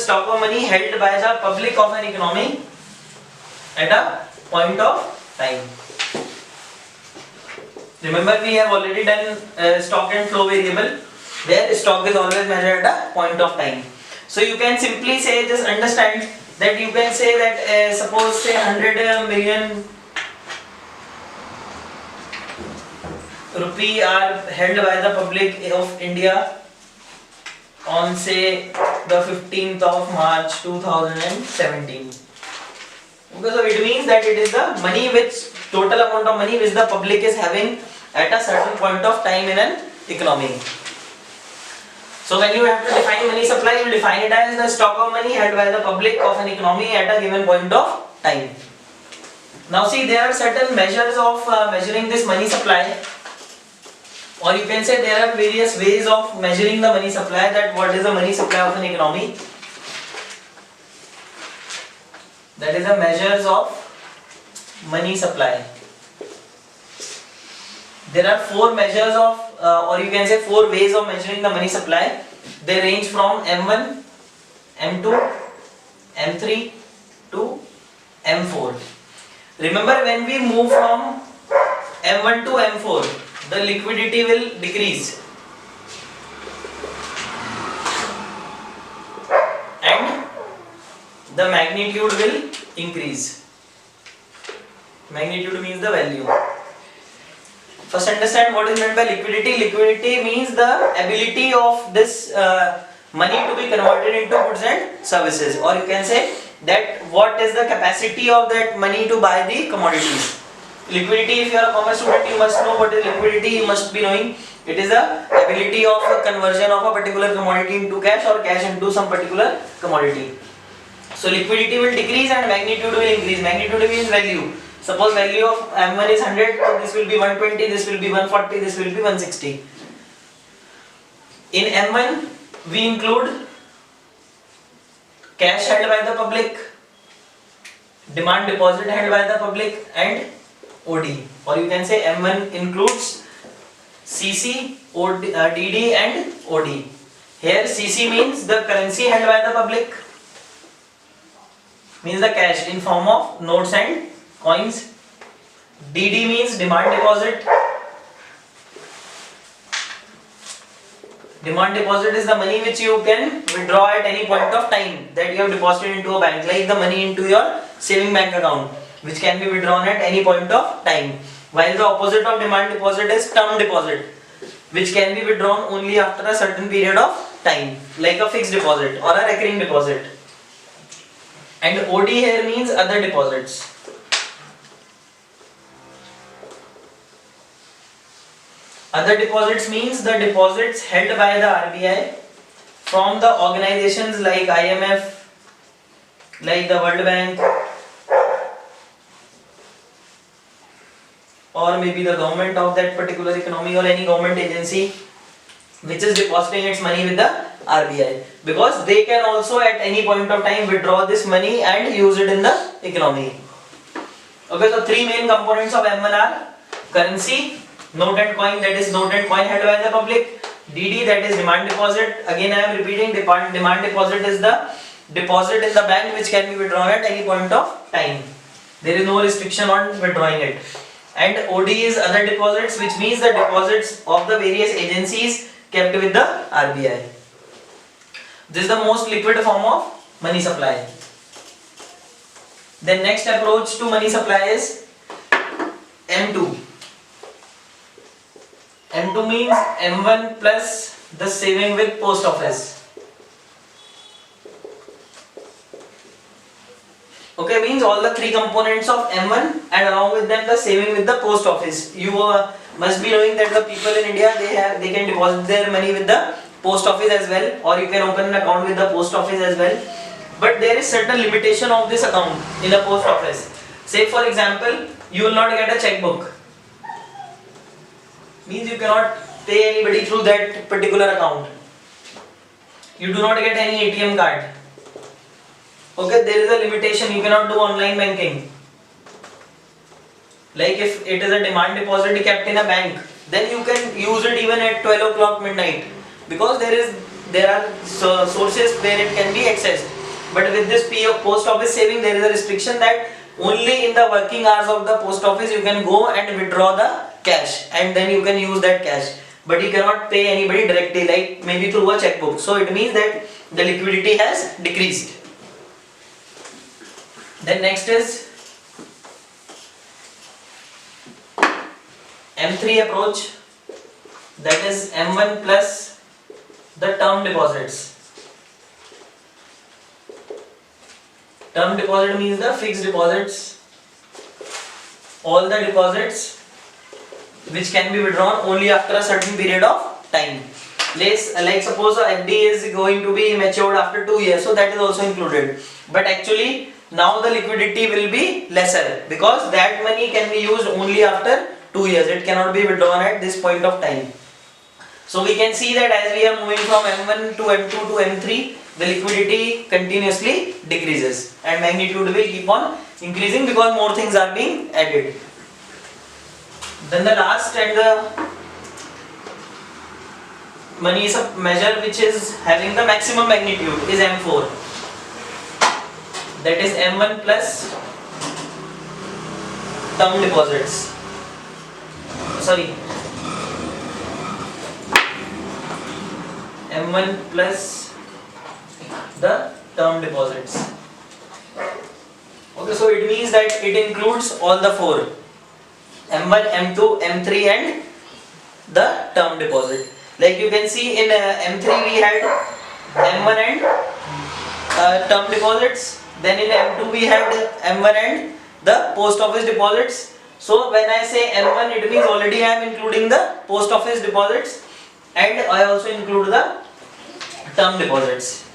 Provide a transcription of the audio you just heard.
stock of money held by the public of an economy at a point of time. Remember, we have already done stock and flow variable, where stock is always measured at a point of time. So you can simply say, just understand that you can say that suppose say 100 million rupee are held by the public of India on say the 15th of March 2017. Okay, so it means that it is the money which, total amount of money which the public is having at a certain point of time in an economy. So when you have to define money supply, you will define it as the stock of money held by the public of an economy at a given point of time. Now see, there are certain measures of measuring this money supply, or you can say there are various ways of measuring the money supply, that what is the money supply of an economy. That is the measures of money supply. There are four measures of, or you can say four ways of measuring the money supply. They range from M1, M2, M3 to M4. Remember, when we move from M1 to M4, the liquidity will decrease and the magnitude will increase. Magnitude means the value. First, understand what is meant by liquidity. Liquidity means the ability of this money to be converted into goods and services, or you can say that what is the capacity of that money to buy the commodities. Liquidity, if you are a commerce student, you must know what is liquidity. You must be knowing it is the ability of a conversion of a particular commodity into cash, or cash into some particular commodity. So liquidity will decrease and magnitude will increase. Magnitude means value. Suppose value of M1 is 100, so this will be 120, this will be 140, this will be 160. In M1, we include cash held by the public, demand deposit held by the public, and OD. Or you can say M1 includes CC, DD and OD. Here CC means the currency held by the public, means the cash in form of notes and coins. DD means demand deposit. Demand deposit is the money which you can withdraw at any point of time, that you have deposited into a bank, like the money into your saving bank account, which can be withdrawn at any point of time. While the opposite of demand deposit is term deposit, which can be withdrawn only after a certain period of time, like a fixed deposit or a recurring deposit. And OD here means other deposits. Other deposits means the deposits held by the RBI from the organizations like IMF, like the World Bank, or maybe the government of that particular economy, or any government agency which is depositing its money with the RBI, because they can also at any point of time withdraw this money and use it in the economy. Okay, so three main components of M1 are currency, note and coin, that is note and coin held by the public, DD, that is demand deposit. Again I am repeating, demand deposit is the deposit in the bank which can be withdrawn at any point of time. There is no restriction on withdrawing it. And OD is other deposits, which means the deposits of the various agencies kept with the RBI. This is the most liquid form of money supply. The next approach to money supply is M2. M2 means M1 plus the saving with post office. Okay, means all the three components of M1 and along with them the saving with the post office. You must be knowing that the people in India, they can deposit their money with the post office as well, or you can open an account with the post office as well. But there is certain limitation of this account in the post office. Say for example, you will not get a checkbook. Means you cannot pay anybody through that particular account. You do not get any ATM card. Okay, there is a limitation, you cannot do online banking. Like if it is a demand deposit kept in a bank, then you can use it even at 12 o'clock midnight, because there is there are sources where it can be accessed. But with this post office saving, there is a restriction that only in the working hours of the post office you can go and withdraw the cash, and then you can use that cash. But you cannot pay anybody directly, like maybe through a checkbook. So it means that the liquidity has decreased. Then next is M3 approach, that is M1 plus the term deposits. Term deposit means the fixed deposits, all the deposits which can be withdrawn only after a certain period of time. Like suppose a FD is going to be matured after 2 years, so that is also included. But actually now the liquidity will be lesser because that money can be used only after 2 years. It cannot be withdrawn at this point of time. So we can see that as we are moving from M1 to M2 to M3, the liquidity continuously decreases and magnitude will keep on increasing because more things are being added. Then the last and the money is a measure which is having the maximum magnitude is M4. That is M1 plus term deposits. Sorry. M1 plus the term deposits. Okay, so it means that it includes all the four: M1, M2, M3 and the term deposit. Like you can see in M3 we had M1 and term deposits. Then in M2 we had M1 and the post office deposits. So when I say M1, it means already I am including the post office deposits and I also include the term deposits.